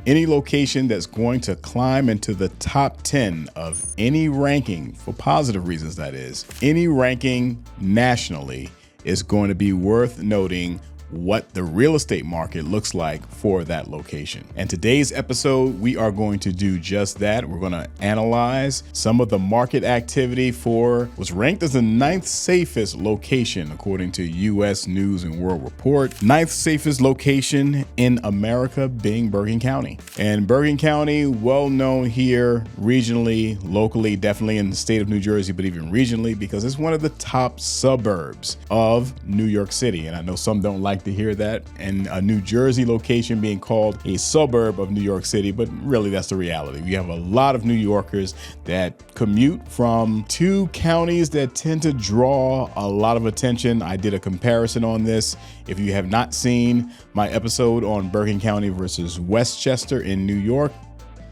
any location that's going to climb into the top 10 of any ranking, for positive reasons that is, any ranking nationally, is going to be worth noting what the real estate market looks like for that location. And today's episode, we are going to do just that. We're going to analyze some of the market activity for what's ranked as the 9th safest location, according to U.S. News and World Report. 9th safest location in America being Bergen County. And Bergen County, well known here regionally, locally, definitely in the state of New Jersey, but even regionally, because it's one of the top suburbs of New York City. And I know some don't like to hear that, and a New Jersey location being called a suburb of New York City, but really that's the reality. We have a lot of New Yorkers that commute from two counties that tend to draw a lot of attention. I did a comparison on this. If you have not seen my episode on Bergen County versus Westchester in New York,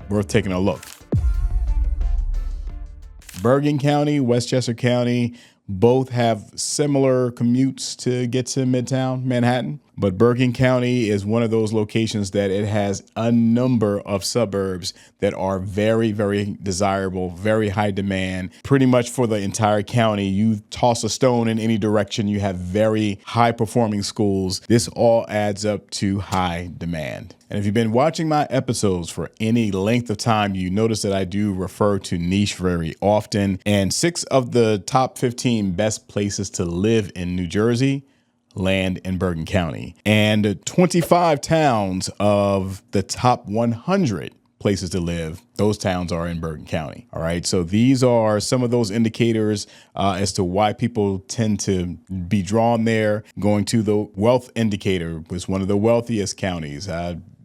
worth taking a look. Bergen County, Westchester County, both have similar commutes to get to Midtown Manhattan, but Bergen County is one of those locations that it has a number of suburbs that are very, very desirable, very high demand. Pretty much for the entire county, you toss a stone in any direction, you have very high performing schools. This all adds up to high demand. And if you've been watching my episodes for any length of time, you notice that I do refer to niche very often. And 6 of the top 15 best places to live in New Jersey land in Bergen County. And 25 towns of the top 100 places to live, those towns are in Bergen County. All right. So these are some of those indicators as to why people tend to be drawn there. Going to the wealth indicator, was one of the wealthiest counties.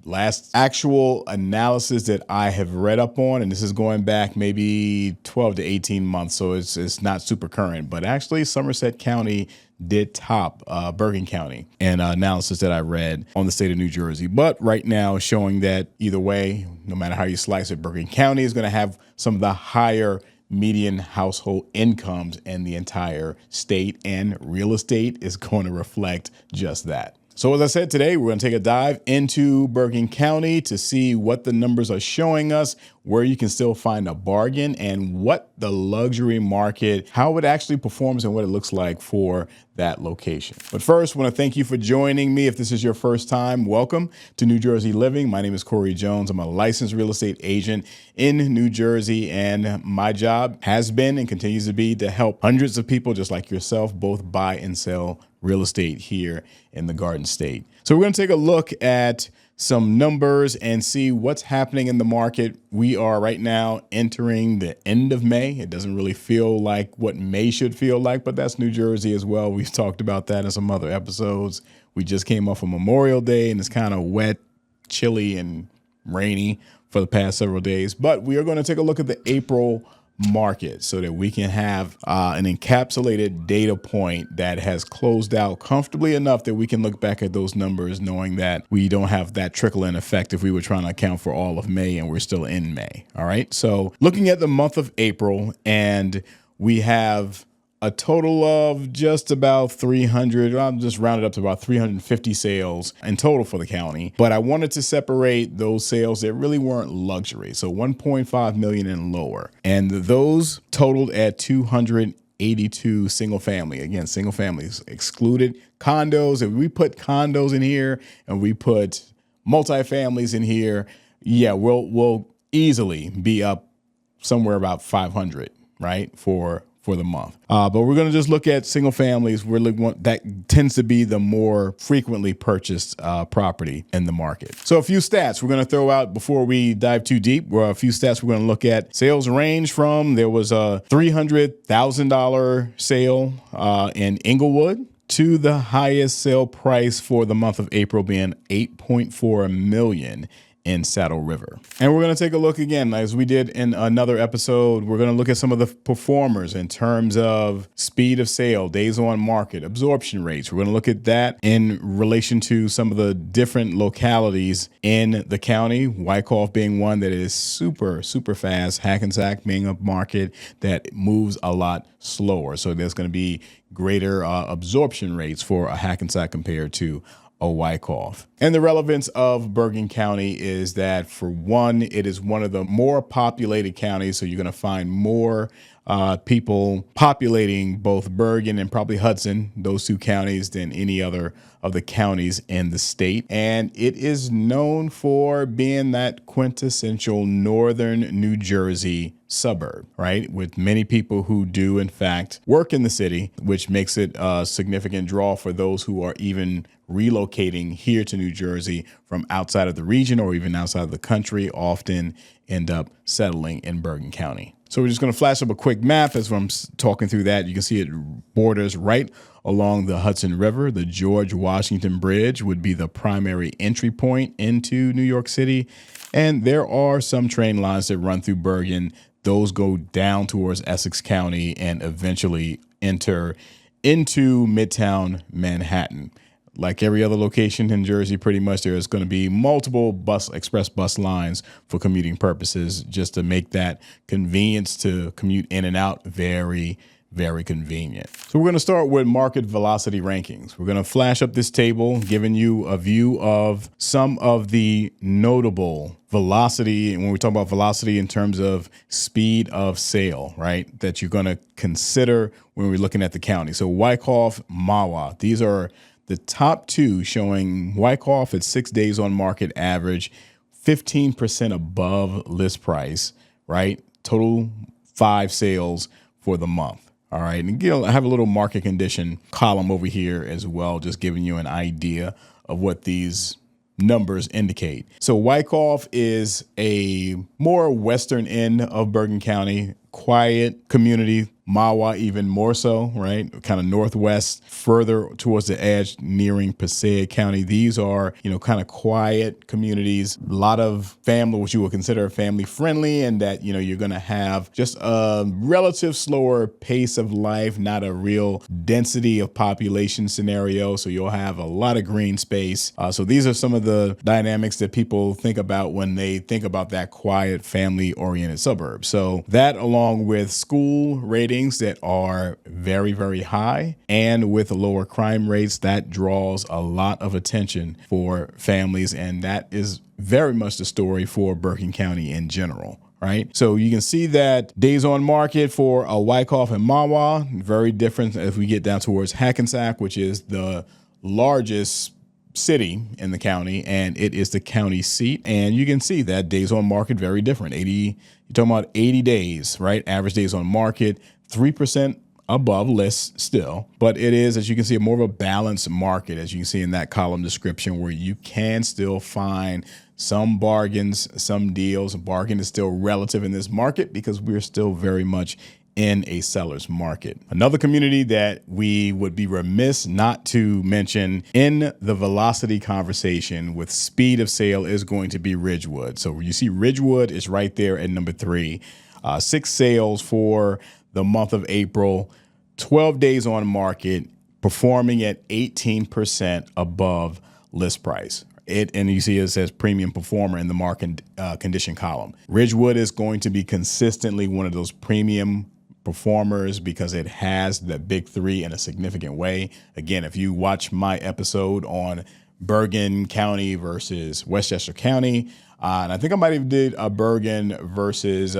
Last actual analysis that I have read up on, and this is going back maybe 12 to 18 months, so it's not super current, but actually Somerset County did top Bergen County in analysis that I read on the state of New Jersey. But right now showing that either way, no matter how you slice it, Bergen County is going to have some of the higher median household incomes in the entire state, and real estate is going to reflect just that. So as I said, today we're going to take a dive into Bergen County to see what the numbers are showing us, where you can still find a bargain, and what the luxury market, how it actually performs and what it looks like for that location. But first, I want to thank you for joining me. If this is your first time, welcome to New Jersey Living. My name is Corey Jones. I'm a licensed real estate agent in New Jersey, and my job has been and continues to be to help hundreds of people just like yourself both buy and sell real estate here in the Garden State. So we're going to take a look at some numbers and see what's happening in the market. We are right now entering the end of May. It doesn't really feel like what May should feel like, but that's New Jersey as well. We've talked about that in some other episodes. We just came off of Memorial Day, and it's kind of wet, chilly, and rainy for the past several days. But we are going to take a look at the April market so that we can have an encapsulated data point that has closed out comfortably enough that we can look back at those numbers knowing that we don't have that trickle-in effect if we were trying to account for all of May and we're still in May. All right. So looking at the month of April, and we have a total of just about 300, I'll just round it up to about 350 sales in total for the county. But I wanted to separate those sales that really weren't luxury. So 1.5 million and lower. And those totaled at 282 single family. Again, single families excluded. Condos, if we put condos in here and we put multifamilies in here, yeah, we'll easily be up somewhere about 500, right, for the month. But we're going to just look at single families. That tends to be the more frequently purchased property in the market. So a few stats we're going to throw out before we dive too deep. A few stats we're going to look at. Sales range from, there was a $300,000 sale in Englewood to the highest sale price for the month of April being $8.4 million in Saddle River. And we're going to take a look again, as we did in another episode. We're going to look at some of the performers in terms of speed of sale, days on market, absorption rates. We're going to look at that in relation to some of the different localities in the county. Wyckoff being one that is super, super fast. Hackensack being a market that moves a lot slower. So there's going to be greater absorption rates for a Hackensack compared to a Wyckoff. And the relevance of Bergen County is that, for one, it is one of the more populated counties. So you're going to find more people populating both Bergen and probably Hudson, those two counties, than any other of the counties in the state. And it is known for being that quintessential northern New Jersey suburb, right? With many people who do, in fact, work in the city, which makes it a significant draw for those who are even relocating here to New Jersey from outside of the region or even outside of the country, often end up settling in Bergen County. So we're just going to flash up a quick map as I'm talking through that. You can see it borders right along the Hudson River. The George Washington Bridge would be the primary entry point into New York City. And there are some train lines that run through Bergen. Those go down towards Essex County and eventually enter into Midtown Manhattan. Like every other location in Jersey, pretty much there's going to be multiple express bus lines for commuting purposes, just to make that convenience to commute in and out very, very convenient. So we're going to start with market velocity rankings. We're going to flash up this table, giving you a view of some of the notable velocity. And when we talk about velocity in terms of speed of sale, right, that you're going to consider when we're looking at the county. So Wyckoff, Mahwah, these are the top two, showing Wyckoff at 6 days on market average, 15% above list price, right? Total 5 sales for the month. All right. And I have a little market condition column over here as well, just giving you an idea of what these numbers indicate. So Wyckoff is a more western end of Bergen County, quiet community. Mahwah even more so, right? Kind of northwest, further towards the edge, nearing Passaic County. These are, kind of quiet communities. A lot of family, what you would consider family friendly, and that, you're going to have just a relative slower pace of life, not a real density of population scenario. So you'll have a lot of green space. So these are some of the dynamics that people think about when they think about that quiet, family oriented suburb. So that, along with school ratings that are very, very high, and with lower crime rates, that draws a lot of attention for families. And that is very much the story for Bergen County in general. Right. So you can see that days on market for a Wyckoff and Mahwah, very different as we get down towards Hackensack, which is the largest city in the county, and it is the county seat. And you can see that days on market, very different. You're talking about 80 days, right? Average days on market, 3% above list still, but it is, as you can see, more of a balanced market, as you can see in that column description, where you can still find some bargains, some deals. Bargain is still relative in this market because we're still very much in a seller's market. Another community that we would be remiss not to mention in the velocity conversation with speed of sale is going to be Ridgewood. So you see Ridgewood is right there at number 3. 6 sales for the month of April, 12 days on market, performing at 18% above list price. And you see it says premium performer in the market condition column. Ridgewood is going to be consistently one of those premium performers because it has the big 3 in a significant way. Again, if you watch my episode on Bergen County versus Westchester County, and I think I might have did a Bergen versus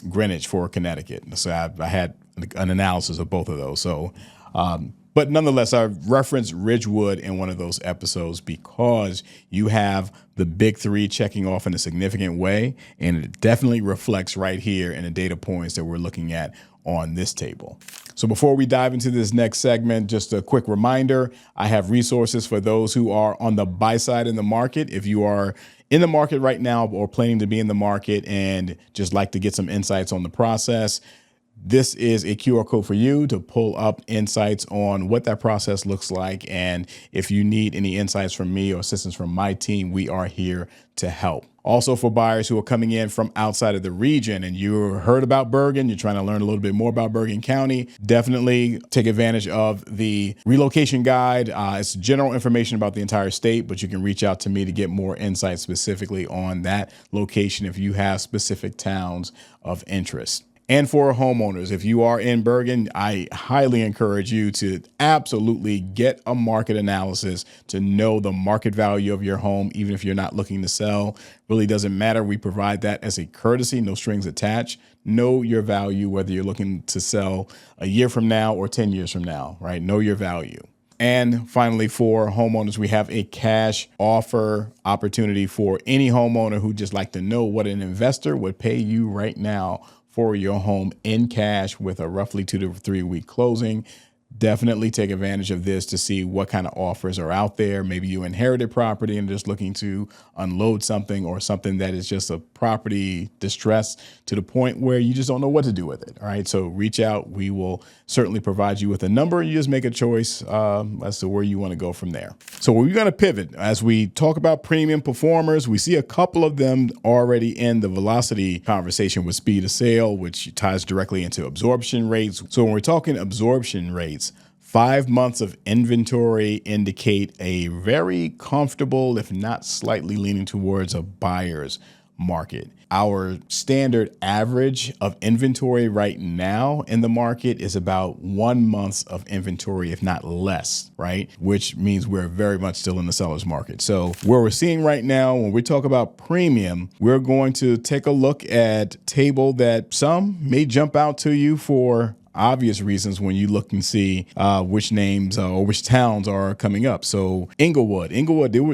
Greenwich for Connecticut. So I had an analysis of both of those. So, but nonetheless, I referenced Ridgewood in one of those episodes because you have the big 3 checking off in a significant way. And it definitely reflects right here in the data points that we're looking at on this table. So before we dive into this next segment, just a quick reminder, I have resources for those who are on the buy side in the market. If you are in the market right now or planning to be in the market and just like to get some insights on the process, this is a QR code for you to pull up insights on what that process looks like. And if you need any insights from me or assistance from my team, we are here to help. Also, for buyers who are coming in from outside of the region and you heard about Bergen, you're trying to learn a little bit more about Bergen County, definitely take advantage of the relocation guide. It's general information about the entire state, but you can reach out to me to get more insights specifically on that location if you have specific towns of interest. And for homeowners, if you are in Bergen, I highly encourage you to absolutely get a market analysis to know the market value of your home, even if you're not looking to sell. Really doesn't matter. We provide that as a courtesy, no strings attached. Know your value, whether you're looking to sell a year from now or 10 years from now, right? Know your value. And finally, for homeowners, we have a cash offer opportunity for any homeowner who just like to know what an investor would pay you right now for your home in cash with a roughly 2 to 3 week closing. Definitely take advantage of this to see what kind of offers are out there. Maybe you inherited property and just looking to unload something, or something that is just a property distress to the point where you just don't know what to do with it. All right. So reach out. We will certainly provide you with a number. You just make a choice as to where you want to go from there. So we're going to pivot as we talk about premium performers. We see a couple of them already in the velocity conversation with speed of sale, which ties directly into absorption rates. So when we're talking absorption rates, 5 months of inventory indicate a very comfortable, if not slightly leaning towards a buyer's market. Our standard average of inventory right now in the market is about 1 month of inventory, if not less, right? Which means we're very much still in the seller's market. So where we're seeing right now, when we talk about premium, we're going to take a look at a table that some may jump out to you for obvious reasons when you look and see which names or which towns are coming up. So Englewood,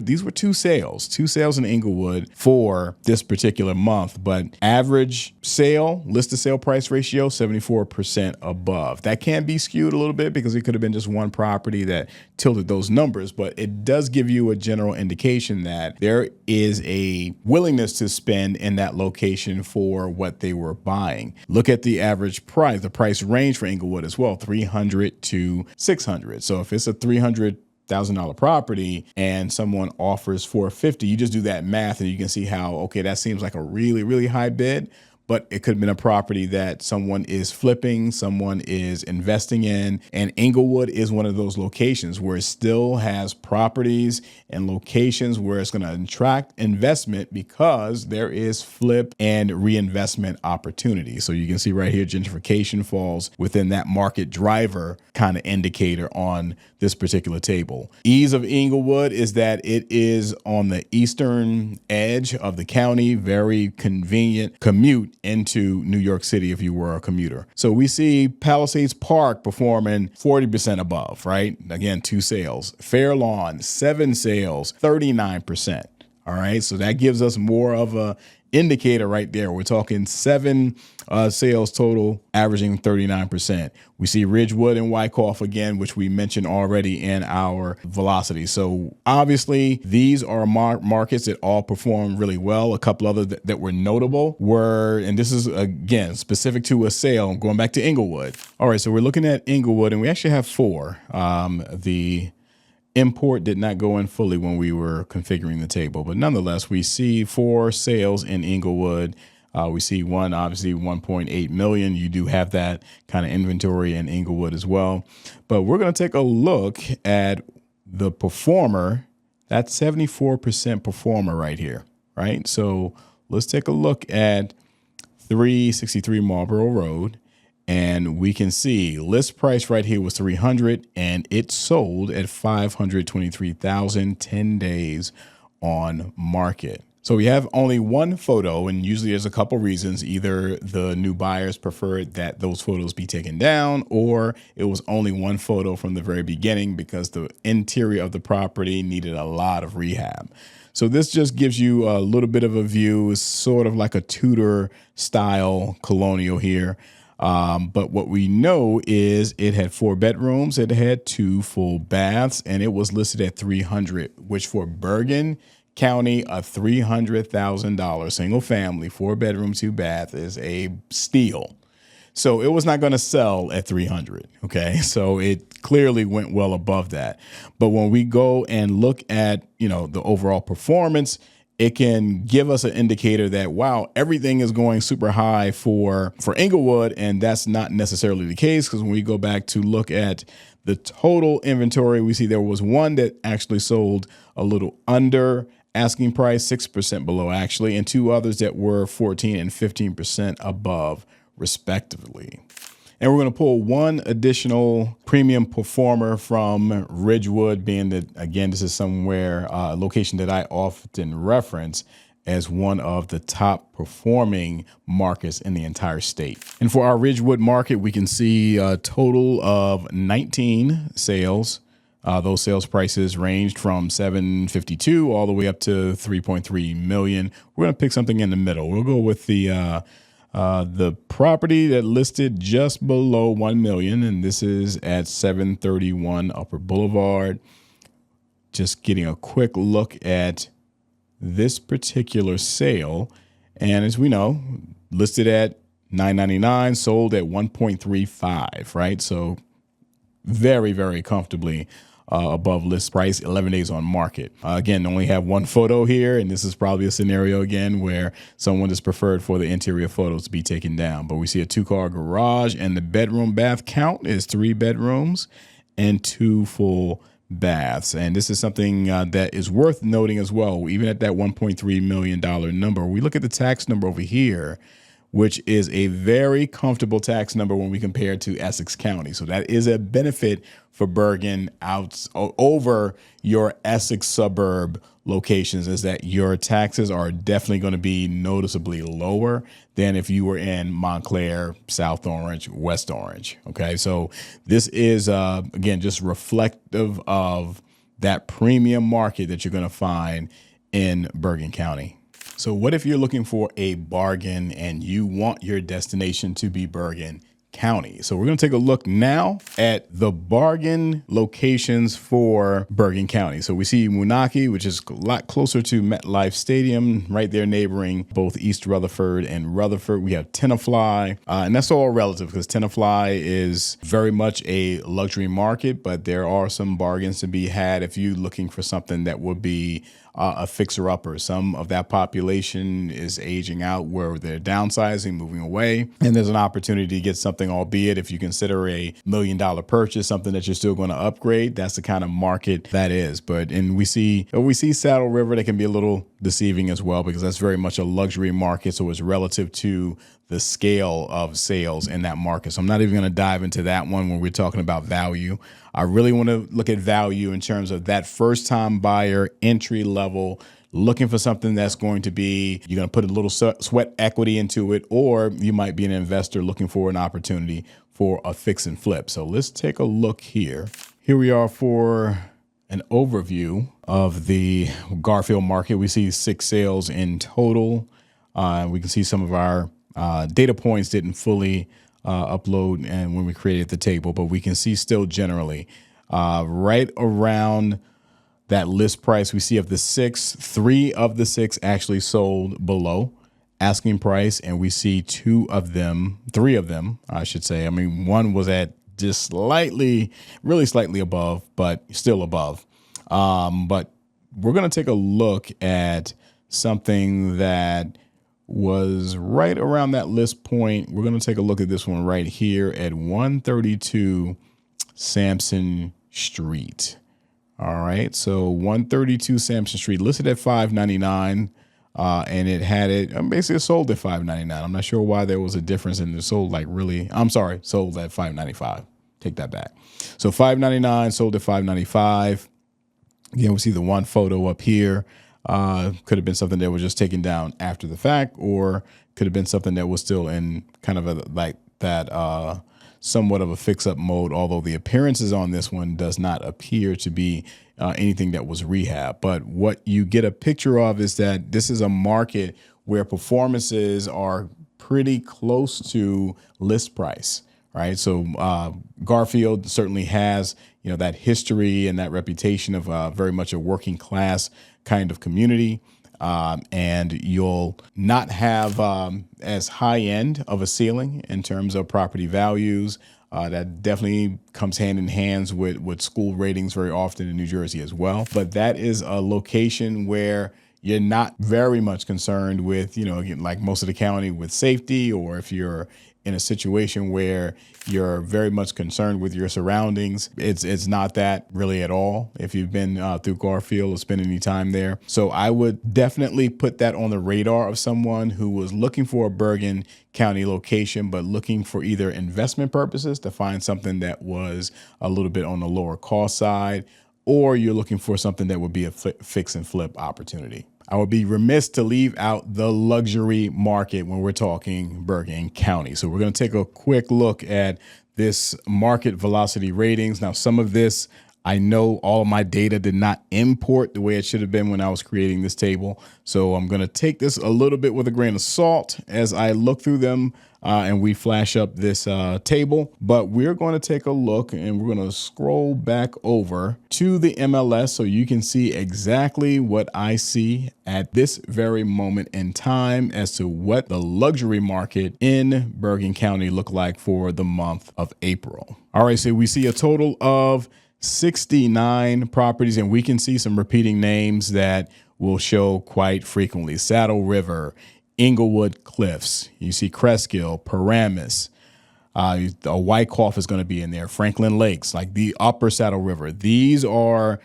these were two sales in Englewood for this particular month, but average sale, list to sale price ratio, 74% above. That can be skewed a little bit because it could have been just one property that tilted those numbers, but it does give you a general indication that there is a willingness to spend in that location for what they were buying. Look at the average price, the price range for Englewood as well, 300 to 600. So if it's a $300,000 property and someone offers 450, you just do that math and you can see how, okay, that seems like a really, really high bid. But it could have been a property that someone is flipping, someone is investing in. And Englewood is one of those locations where it still has properties and locations where it's going to attract investment because there is flip and reinvestment opportunity. So you can see right here, gentrification falls within that market driver kind of indicator on this particular table. Ease of Englewood is that it is on the eastern edge of the county, very convenient commute into New York City if you were a commuter. So we see Palisades Park performing 40% above, right? Again, 2 sales. Fair Lawn, 7 sales, 39%. All right. So that gives us more of a indicator right there. We're talking 7 sales total, averaging 39%. We see Ridgewood and Wyckoff again, which we mentioned already in our velocity. So obviously these are markets that all perform really well. A couple others that were notable were, and this is again specific to a sale, going back to Englewood. All right, so we're looking at Englewood and we actually have 4. The import did not go in fully when we were configuring the table, but nonetheless, we see 4 sales in Englewood. We see one, obviously 1.8 million. You do have that kind of inventory in Englewood as well. But we're going to take a look at the performer, that 74% performer right here, right? So let's take a look at 363 Marlborough Road. And we can see list price right here was 300 and it sold at 523,000, 10 days on market. So we have only one photo, and usually there's a couple reasons. Either the new buyers preferred that those photos be taken down, or it was only one photo from the very beginning because the interior of the property needed a lot of rehab. So this just gives you a little bit of a view. It's sort of like a Tudor style colonial here. But what we know is it had 4 bedrooms, it had 2 full baths, and it was listed at 300, which for Bergen County, a $300,000 single family, 4 bedroom, 2 bath is a steal. So it was not going to sell at 300. Okay. So it clearly went well above that. But when we go and look at, the overall performance, it can give us an indicator that, wow, everything is going super high for Englewood. And that's not necessarily the case, because when we go back to look at the total inventory, we see there was one that actually sold a little under asking price, 6% below actually, and 2 others that were 14 and 15% above respectively. And we're going to pull one additional premium performer from Ridgewood, being that, again, this is somewhere, a location that I often reference as one of the top performing markets in the entire state. And for our Ridgewood market, we can see a total of 19 sales. Those sales prices ranged from $752 all the way up to $3.3 million. We're going to pick something in the middle. We'll go with the property that listed just below $1 million, and this is at 731 Upper Boulevard. Just getting a quick look at this particular sale, and as we know, listed at $999, sold at $1.35, right? So very, very comfortably above list price, 11 days on market. Again, only have one photo here, and this is probably a scenario again where someone is preferred for the interior photos to be taken down. But we see a 2-car garage, and the bedroom bath count is 3 bedrooms and 2 full baths. And this is something that is worth noting as well. Even at that $1.3 million number, we look at the tax number over here, which is a very comfortable tax number when we compare it to Essex County. So that is a benefit for Bergen over your Essex suburb locations, is that your taxes are definitely going to be noticeably lower than if you were in Montclair, South Orange, West Orange. Okay, so this is, again, just reflective of that premium market that you're going to find in Bergen County. So what if you're looking for a bargain and you want your destination to be Bergen County? So we're going to take a look now at the bargain locations for Bergen County. So we see Moonachie, which is a lot closer to MetLife Stadium, right there neighboring both East Rutherford and Rutherford. We have Tenafly, and that's all relative because Tenafly is very much a luxury market, but there are some bargains to be had if you're looking for something that would be a fixer-upper. Some of that population is aging out where they're downsizing, moving away, and there's an opportunity to get something, albeit if you consider a $1 million purchase, something that you're still going to upgrade. That's the kind of market that is. And we see Saddle River that can be a little deceiving as well, because that's very much a luxury market, so it's relative to the scale of sales in that market. So I'm not even going to dive into that one when we're talking about value. I really want to look at value in terms of that first-time buyer, entry level, looking for something that's going to be, you're going to put a little sweat equity into it, or you might be an investor looking for an opportunity for a fix and flip. So let's take a look here. Here we are for an overview of the Garfield market. We see 6 sales in total. We can see some of our data points didn't fully upload and when we created the table, but we can see still generally right around that list price. We see of the 6, 3 of the 6 actually sold below asking price, and we see 3 of them, I should say. I mean, one was at just really slightly above, but still above. But we're going to take a look at something that was right around that list point. We're going to take a look at this one right here at 132 Sampson Street. All right, so 132 Sampson Street, listed at $599, and it had it basically sold at $599. I'm not sure why there was a difference in the sold sold at $595. Take that back. So $599 sold at $595. Again, we see the one photo up here. Could have been something that was just taken down after the fact, or could have been something that was still in kind of somewhat of a fix-up mode, although the appearances on this one does not appear to be anything that was rehab. But what you get a picture of is that this is a market where performances are pretty close to list price, right? So Garfield certainly has, that history and that reputation of very much a working class kind of community. And you'll not have as high end of a ceiling in terms of property values. That definitely comes hand in hand with school ratings very often in New Jersey as well. But that is a location where you're not very much concerned with, again, like most of the county with safety, or if you're in a situation where you're very much concerned with your surroundings, it's not that really at all if you've been through Garfield or spent any time there. So I would definitely put that on the radar of someone who was looking for a Bergen County location, but looking for either investment purposes to find something that was a little bit on the lower cost side, or you're looking for something that would be a fix and flip opportunity. I would be remiss to leave out the luxury market when we're talking Bergen County. So we're going to take a quick look at this market velocity ratings. Now, some of this, I know all of my data did not import the way it should have been when I was creating this table. So I'm going to take this a little bit with a grain of salt as I look through them and we flash up this table. But we're going to take a look and we're going to scroll back over to the MLS so you can see exactly what I see at this very moment in time as to what the luxury market in Bergen County looked like for the month of April. All right, so we see a total of 69 properties, and we can see some repeating names that will show quite frequently. Saddle River, Englewood Cliffs, you see Cresskill, Paramus, Wyckoff is going to be in there, Franklin Lakes, like the upper Saddle River. These are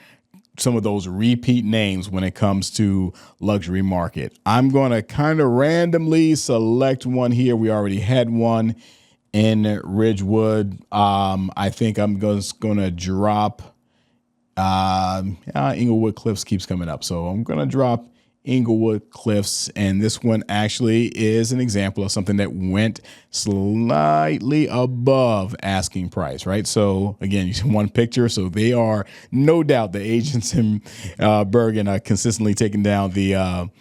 some of those repeat names when it comes to luxury market. I'm going to kind of randomly select one here. We already had one in Ridgewood. I think I'm just going to drop Englewood Cliffs keeps coming up. So I'm going to drop Englewood Cliffs. And this one actually is an example of something that went slightly above asking price, right? So again, you see one picture. So they are no doubt the agents in Bergen are consistently taking down the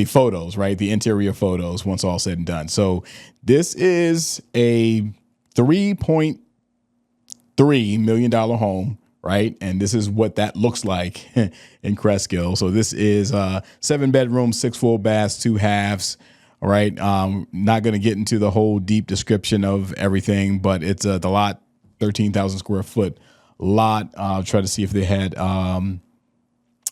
photos, right? The interior photos once all said and done. So this is a $3.3 million home, right? And this is what that looks like in Cresskill. So this is 7 bedrooms, 6 full baths, 2 halves. All right. Not going to get into the whole deep description of everything, but it's the lot, 13,000 square foot lot. Try to see if they had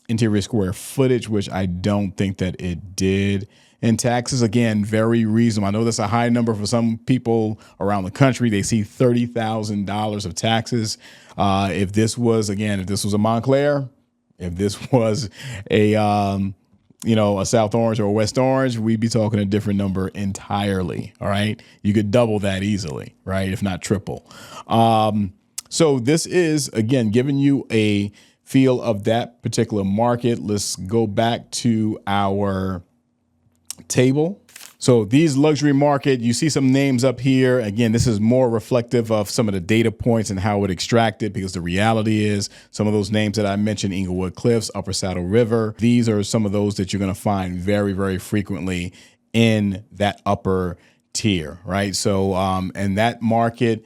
interior square footage, which I don't think that it did. And taxes, again, very reasonable. I know that's a high number for some people around the country. They see $30,000 of taxes. If this was a Montclair, if this was a South Orange or a West Orange, we'd be talking a different number entirely. All right. You could double that easily, right? If not triple. So this is, again, giving you a feel of that particular market. Let's go back to our table. So these luxury market, you see some names up here. Again, this is more reflective of some of the data points and how it extracted, because the reality is some of those names that I mentioned, Englewood Cliffs, Upper Saddle River, these are some of those that you're going to find very, very frequently in that upper tier, right? So, and that market,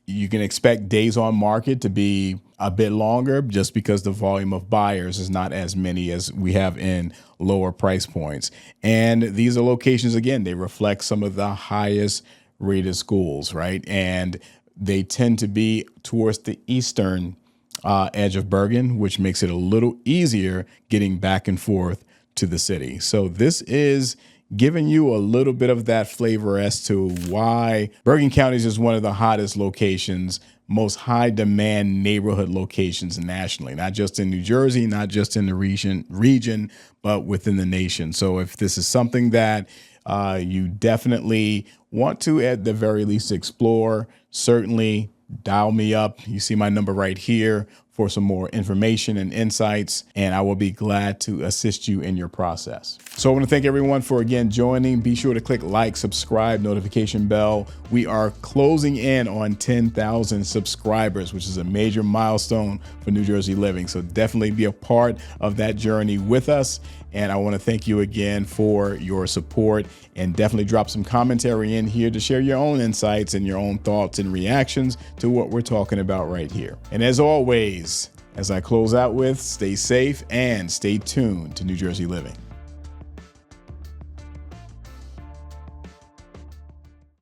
you can expect days on market to be a bit longer just because the volume of buyers is not as many as we have in lower price points. And these are locations, again, they reflect some of the highest rated schools, right? And they tend to be towards the eastern edge of Bergen, which makes it a little easier getting back and forth to the city. So this is giving you a little bit of that flavor as to why Bergen County is just one of the hottest locations, most high demand neighborhood locations nationally, not just in New Jersey, not just in the region, but within the nation. So if this is something that you definitely want to, at the very least, explore, certainly dial me up. You see my number right here for some more information and insights, and I will be glad to assist you in your process. So I want to thank everyone for, again, joining. Be sure to click like, subscribe, notification bell. We are closing in on 10,000 subscribers, which is a major milestone for New Jersey Living. So definitely be a part of that journey with us. And I want to thank you again for your support, and definitely drop some commentary in here to share your own insights and your own thoughts and reactions to what we're talking about right here. And as always, as I close out with, stay safe and stay tuned to New Jersey Living.